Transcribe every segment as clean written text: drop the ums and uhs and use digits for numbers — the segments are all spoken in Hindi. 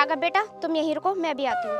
राघव बेटा तुम यहीं रुको, मैं भी आती हूँ।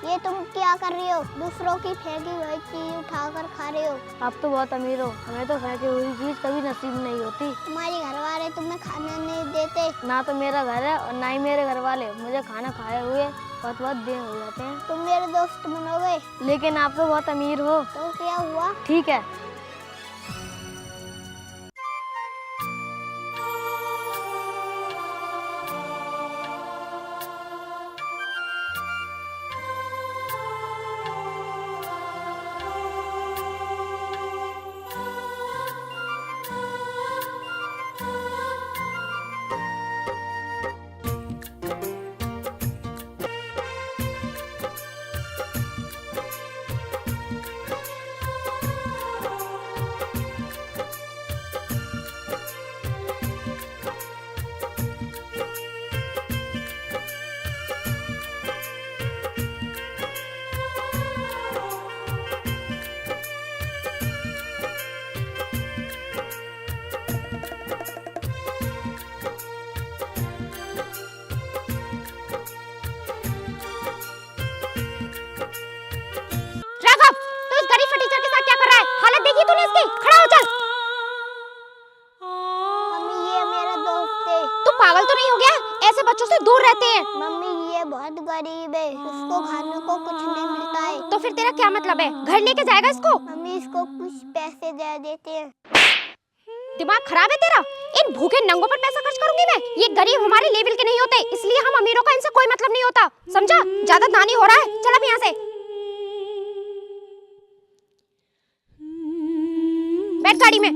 ये तुम क्या कर रही हो? दूसरों की फेंकी हुई चीज उठाकर खा रहे हो। आप तो बहुत अमीर हो, हमें तो फेंकी हुई चीज कभी नसीब नहीं होती। तुम्हारे घर वाले तुम्हें खाना नहीं देते। ना तो मेरा घर है और ना ही मेरे घर वाले मुझे खाना खाए हुए बहुत दिन हो जाते हैं। तुम मेरे दोस्त बनोगे? लेकिन आप तो बहुत अमीर हो। तो क्या हुआ? ठीक है। राघव तू इस गरीब फटीचर के साथ क्या कर रहा है? हालत देखी तूने इसकी? खड़ा हो चल। मम्मी ये मेरा दोस्त है। तू पागल तो नहीं हो गया? ऐसे बच्चों से दूर रहते हैं। मम्मी ये बहुत गरीब है, उसको खाने को कुछ नहीं मिलता है। तो फिर तेरा क्या मतलब है? घर लेके जाएगा इसको? मम्मी इसको कुछ पैसे दे देते हैं। दिमाग खराब है तेरा? इन भूखे नंगों पर पैसा खर्च करूंगी मैं? ये गरीब हमारे लेवल के नहीं होते, इसलिए हम अमीरों का इनसे कोई मतलब नहीं होता, समझा? ज्यादा दानी हो रहा है, चल अब यहाँ से। बैठ गाड़ी में।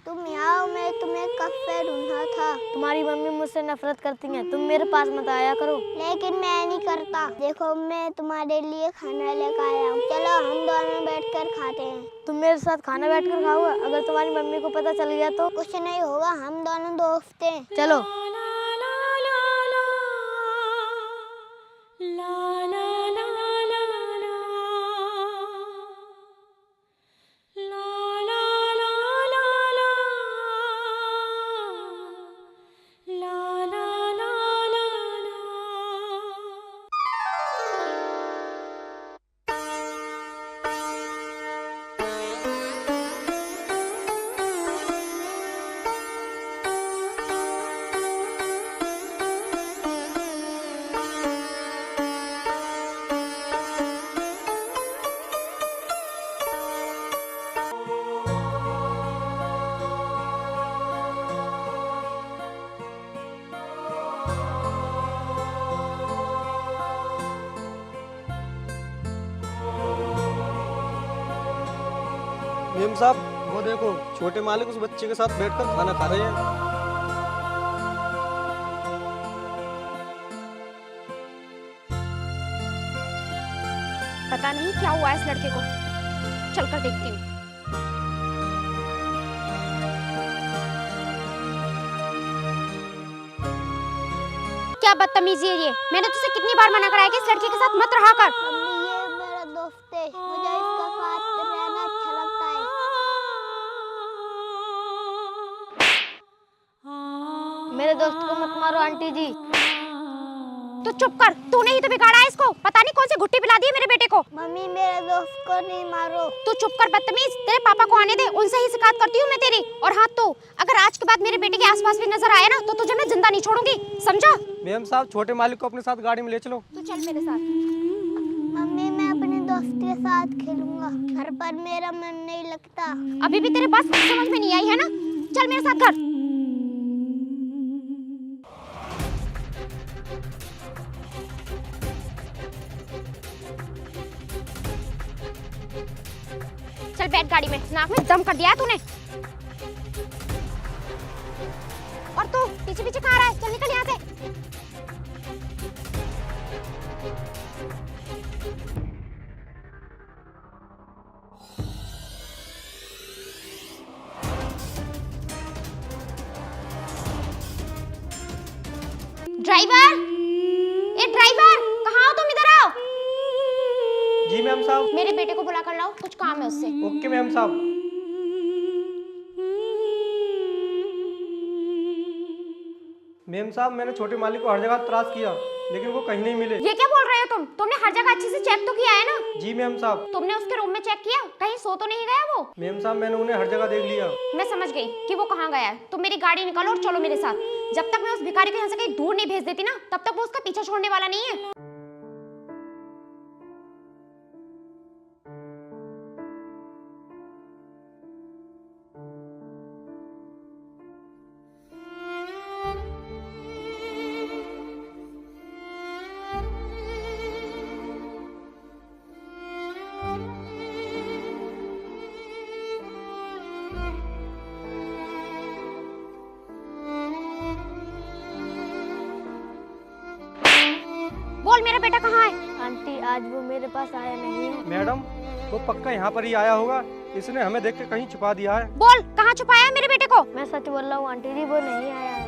तुम यहाँ, मैं तुम्हें कब से ढूंढा था। तुम्हारी मम्मी मुझसे नफरत करती है, तुम मेरे पास मत आया करो। लेकिन मैं नहीं करता। देखो मैं तुम्हारे लिए खाना लेकर आया हूँ, चलो हम दोनों बैठकर खाते हैं। तुम मेरे साथ खाना बैठकर खाओगे? अगर तुम्हारी मम्मी को पता चल गया तो? कुछ नहीं होगा, हम दोनों दोस्त हैं। चलो। मेम साहब वो देखो, छोटे मालिक उस बच्चे के साथ बैठकर खाना खा रहे हैं। पता नहीं क्या हुआ इस लड़के को, चलकर देखती हूँ। क्या बदतमीजी है ये? मैंने तुझसे कितनी बार मना करा है कि इस लड़के के साथ मत रहा कर। मम्मी ये मेरा दोस्त है, मुझे इसका साथ रहना अच्छा लगता है। मेरे दोस्त को मत मारो आंटी जी। तो चुप कर, तूने ही तो बिगाड़ा है इसको। पता नहीं कौन सी घुट्टी पिला दी है मेरे बेटे को। मम्मी मेरे दोस्त को नहीं मारो। तू चुप कर बदतमीज, तेरे पापा को आने दे, उनसे ही शिकायत करती हूँ मैं तेरी। और हाँ तो अगर आज के बाद मेरे बेटे के आसपास भी नजर आया ना तो तुझे मैं जिंदा नहीं छोड़ूंगी, समझा? मैम साहब छोटे मालिक को अपने साथ गाड़ी में ले चलो। तू चल मेरे साथ। मम्मी मैं अपने दोस्त के साथ खेलूंगा, घर पर मेरा मन नहीं लगता। अभी भी तेरे बात समझ में नहीं आई है ना? चल मेरे साथ घर। चल बैठ गाड़ी में, नाक में दम कर दिया है तूने। और तू पीछे पीछे कहाँ रहा है? चल निकल यहाँ से। ड्राइवर, ए ड्राइवर, कहाँ हो तुम? इधर आओ। जी मैम साहब। मेरे बेटे को बुला कर लाओ, कुछ काम है उससे। ओके मैम साहब। मैम साहब मैंने छोटे मालिक को हर जगह तलाश किया लेकिन वो कहीं नहीं मिले। ये क्या बोल रहे हो तुम? तुमने हर जगह अच्छे से चेक तो किया है ना? जी मैम साहब। तुमने उसके रूम में चेक किया? कहीं सो तो नहीं गया वो? मैम साहब मैंने उन्हें हर जगह देख लिया। मैं समझ गई कि वो कहाँ गया है। तुम मेरी गाड़ी निकालो और चलो मेरे साथ। जब तक मैं उस भिखारी को यहाँ से कहीं दूर नहीं भेज देती ना तब तक वो उसका पीछा छोड़ने वाला नहीं है। बोल मेरा बेटा कहाँ है? आंटी आज वो मेरे पास आया नहीं है। मैडम वो पक्का यहाँ पर ही आया होगा, इसने हमें देख के कहीं छुपा दिया है। बोल कहाँ छुपाया है मेरे बेटे को? मैं सच बोल रहा हूँ आंटी जी, वो नहीं आया है।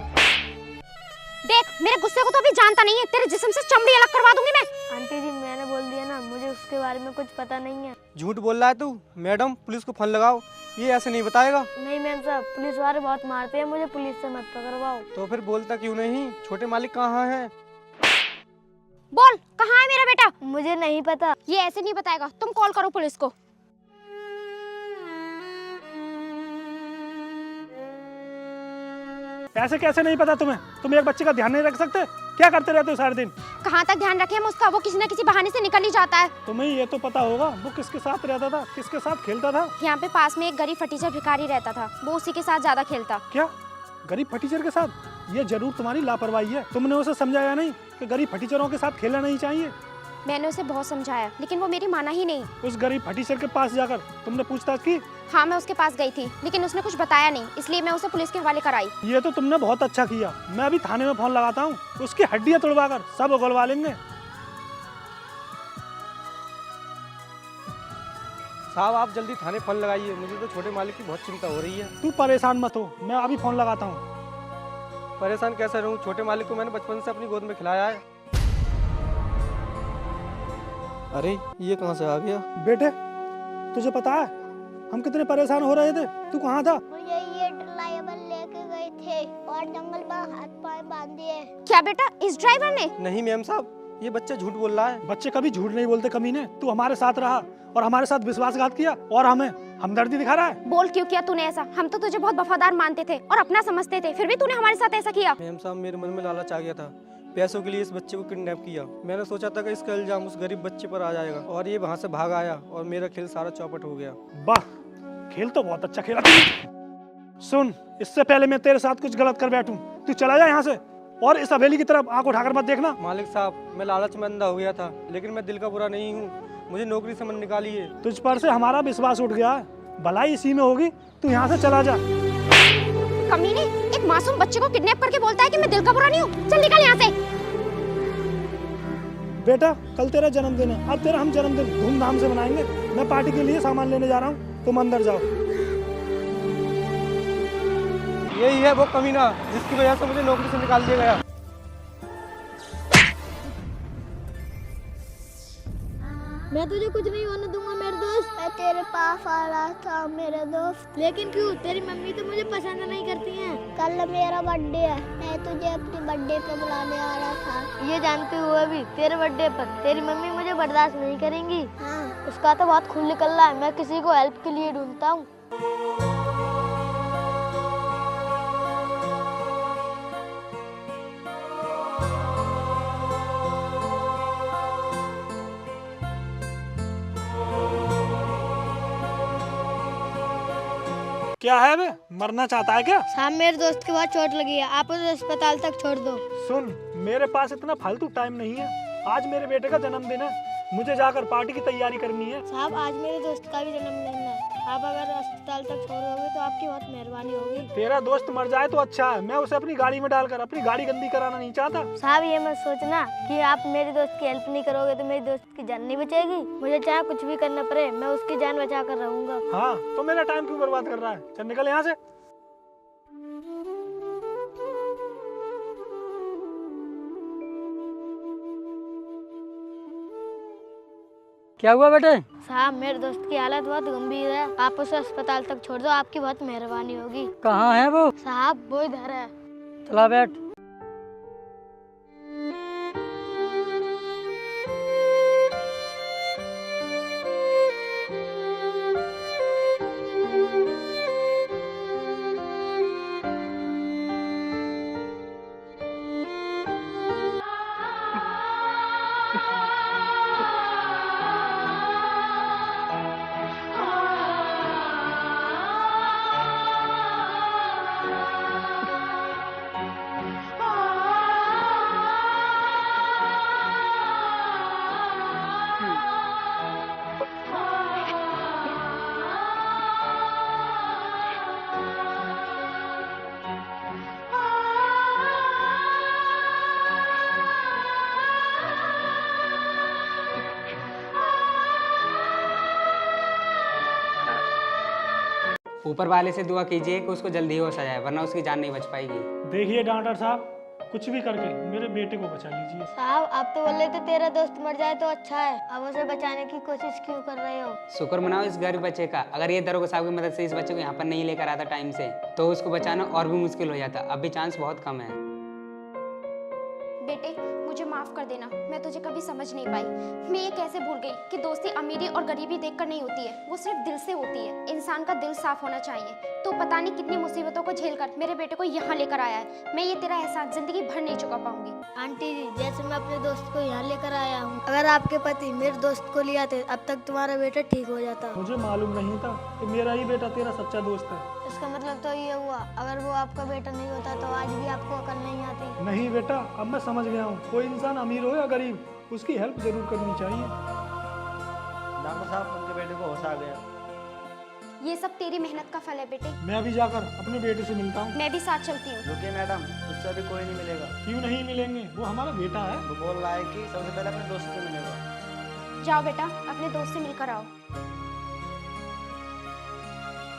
देख मेरे गुस्से को तो अभी जानता नहीं है, तेरे जिस्म से चमड़ी अलग करवा दूंगी मैं। आंटी जी मैंने बोल दिया ना, मुझे उसके बारे में कुछ पता नहीं है। झूठ बोल रहा है तू। मैडम पुलिस को फोन लगाओ, ये ऐसे नहीं बताएगा। नहीं मैम साहब, पुलिस वाले बहुत मारते हैं, मुझे पुलिस से मत पकड़वाओ। तो फिर बोलता क्यों नहीं? छोटे मालिक कहाँ है? बोल कहाँ है मेरा बेटा? मुझे नहीं पता। ये ऐसे नहीं बताएगा, तुम कॉल करो पुलिस को। ऐसे कैसे नहीं पता तुम्हें? तुम एक बच्चे का ध्यान नहीं रख सकते? क्या करते रहते हो सारे दिन? कहाँ तक ध्यान रखे हम उसका? वो किसी न किसी बहाने से निकल ही जाता है। तुम्हें ये तो पता होगा वो किसके साथ रहता था, किसके साथ खेलता था? यहाँ पे पास में एक गरीब फटीचर भिखारी रहता था, वो उसी के साथ ज्यादा खेलता। क्या गरीब फटीचर के साथ? ये जरूर तुम्हारी लापरवाही है। तुमने उसे समझाया नहीं कि गरीब फटीचरों के साथ खेलना नहीं चाहिए? मैंने उसे बहुत समझाया लेकिन वो मेरी माना ही नहीं। उस गरीब फटीचर के पास जाकर तुमने पूछताछ की? हाँ मैं उसके पास गई थी लेकिन उसने कुछ बताया नहीं, इसलिए मैं उसे पुलिस के हवाले कराई। ये तो तुमने बहुत अच्छा किया। मैं अभी थाने में फोन लगाता हूँ, उसकी हड्डियाँ तोड़वा कर सब उगलवा लेंगे। साहब आप जल्दी थाने फोन लगाइए, मुझे तो छोटे मालिक की बहुत चिंता हो रही है। तू परेशान मत हो, मैं अभी फोन लगाता हूँ। परेशान कैसे रहूं? छोटे मालिक को मैंने बचपन से अपनी गोद में खिलाया है। अरे ये कहाँ से आ गया? बेटे तुझे पता है हम कितने परेशान हो रहे थे? तू कहाँ था? मुझे ये ड्राइवर लेके गए थे और जंगल में हाथ पाए बांध दिए। क्या बेटा इस ड्राइवर ने? नहीं मैम साहब, ये बच्चा झूठ बोल रहा है। बच्चे कभी झूठ नहीं बोलते कमीने। तू हमारे साथ रहा और हमारे साथ विश्वासघात किया और हमें हमदर्दी दिखा रहा है। बोल क्यों किया तूने ऐसा? हम तो तुझे बहुत वफादार मानते थे और अपना समझते थे, फिर भी तूने हमारे साथ ऐसा किया। मैम साहब मेरे मन में लालच आ गया था, पैसों के लिए इस बच्चे को किडनैप किया। मैंने सोचा था कि इसका इल्जाम उस गरीब बच्चे पर आ जाएगा और ये वहाँ से भाग आया और मेरा खेल सारा चौपट हो गया। वाह, खेल तो बहुत अच्छा खेला। सुन, इससे पहले मैं तेरे साथ कुछ गलत कर बैठूं, तू चला जा यहाँ से और इस हवेली की तरफ आंख उठाकर मत देखना। मालिक साहब मैं लालच में अंधा हो गया था लेकिन मैं दिल का बुरा नहीं हूँ, मुझे नौकरी से मन निकालिए। तुझ पर से हमारा विश्वास उठ गया है, भलाई इसी में होगी। तू यहाँ से चला जा। कमीने, एक मासूम बच्चे को किडनैप करके बोलता है कि मैं दिल का बुरा नहीं हूँ। चल निकल यहाँ से। बेटा कल तेरा जन्मदिन है, अब तेरा हम जन्मदिन धूमधाम से मनाएंगे। मैं पार्टी के लिए सामान लेने जा रहा हूँ, तुम अंदर जाओ। यही है वो कमीना जिसकी वजह से मुझे नौकरी से निकाल दिया गया। मैं तुझे कुछ नहीं होने दूंगा मेरे दोस्त। मैं तेरे पास आ रहा था मेरे दोस्त। लेकिन क्यों? तेरी मम्मी तो मुझे पसंद नहीं करती हैं। कल मेरा बर्थडे है, मैं तुझे अपनी बर्थडे पे बुलाने आ रहा था। ये जानते हुए भी तेरे बर्थडे पर तेरी मम्मी मुझे बर्दाश्त नहीं करेंगी। हाँ। उसका तो बहुत खून निकल रहा है, मैं किसी को हेल्प के लिए ढूंढता हूँ। क्या है बे, मरना चाहता है क्या? साहब मेरे दोस्त के बहुत चोट लगी है, आप उसे अस्पताल तक छोड़ दो। सुन, मेरे पास इतना फालतू टाइम नहीं है। आज मेरे बेटे का जन्मदिन है, मुझे जाकर पार्टी की तैयारी करनी है। साहब आज मेरे दोस्त का भी जन्मदिन है, आप अगर अस्पताल तक छोड़ोगे तो आपकी बहुत मेहरबानी होगी। तेरा दोस्त मर जाए तो अच्छा है, मैं उसे अपनी गाड़ी में डालकर अपनी गाड़ी गंदी कराना नहीं चाहता। साहब ये मत सोचना कि आप मेरे दोस्त की हेल्प नहीं करोगे तो मेरी दोस्त की जान नहीं बचेगी। मुझे चाहे कुछ भी करना पड़े, मैं उसकी जान बचा कर रहूंगा। हाँ, तो मेरा टाइम क्यों बर्बाद कर रहा है? चल निकल यहाँ से। क्या हुआ बेटे? साहब मेरे दोस्त की हालत बहुत गंभीर है, आप उसे अस्पताल तक छोड़ दो, आपकी बहुत मेहरबानी होगी। कहाँ है वो? साहब वो इधर है। चला बैठ। ऊपर वाले से दुआ कीजिए कि उसको जल्दी होश आ जाए, वरना उसकी जान नहीं बच पाएगी। देखिए डॉक्टर साहब, कुछ भी करके मेरे बेटे को बचा लीजिए। साहब आप तो बोल रहे थे तेरा दोस्त मर जाए तो अच्छा है, अब उसे बचाने की कोशिश क्यों कर रहे हो? शुक्र मनाओ इस गरीब बच्चे का। अगर ये दरोगा साहब की मदद से इस बच्चे को यहाँ पर नहीं लेकर आता टाइम से, तो उसको बचाना और भी मुश्किल हो जाता। अब भी चांस बहुत कम है। बेटे मुझे माफ कर देना, मैं तुझे कभी समझ नहीं पाई। मैं ये कैसे भूल गई कि दोस्ती अमीरी और गरीबी देखकर नहीं होती है, वो सिर्फ दिल से होती है। इंसान का दिल साफ होना चाहिए। तो पता नहीं कितनी मुसीबतों को झेलकर मेरे बेटे को यहाँ लेकर आया है। मैं ये तेरा एहसान जिंदगी भर नहीं चुका पाऊंगी। आंटी जी जैसे मैं अपने दोस्त को यहाँ लेकर आया हूँ, अगर आपके पति मेरे दोस्त को ले आते अब तक तुम्हारा बेटा ठीक हो जाता। मुझे मालूम नहीं था कि मेरा ही बेटा तेरा सच्चा दोस्त है। इसका मतलब तो ये हुआ, अगर वो आपका बेटा नहीं होता तो आज भी आपको अकल नहीं आती। नहीं बेटा, अब मैं समझ गया हूँ। कोई इंसान अमीर हो या गरीब, उसकी हेल्प जरूर करनी चाहिए। डॉक्टर साहब, उनके बेटे को होश आ गया। ये सब तेरी मेहनत का फल है बेटे। मैं भी जाकर अपने बेटे से मिलता हूँ। मैं भी साथ चलती हूँ। रुकिए मैडम, उससे अभी कोई नहीं मिलेगा। क्यों नहीं मिलेंगे? वो हमारा बेटा है। वो बोल रहा है कि सबसे पहले अपने दोस्त से मिलेगा। जाओ बेटा, अपने दोस्त से मिलकर आओ।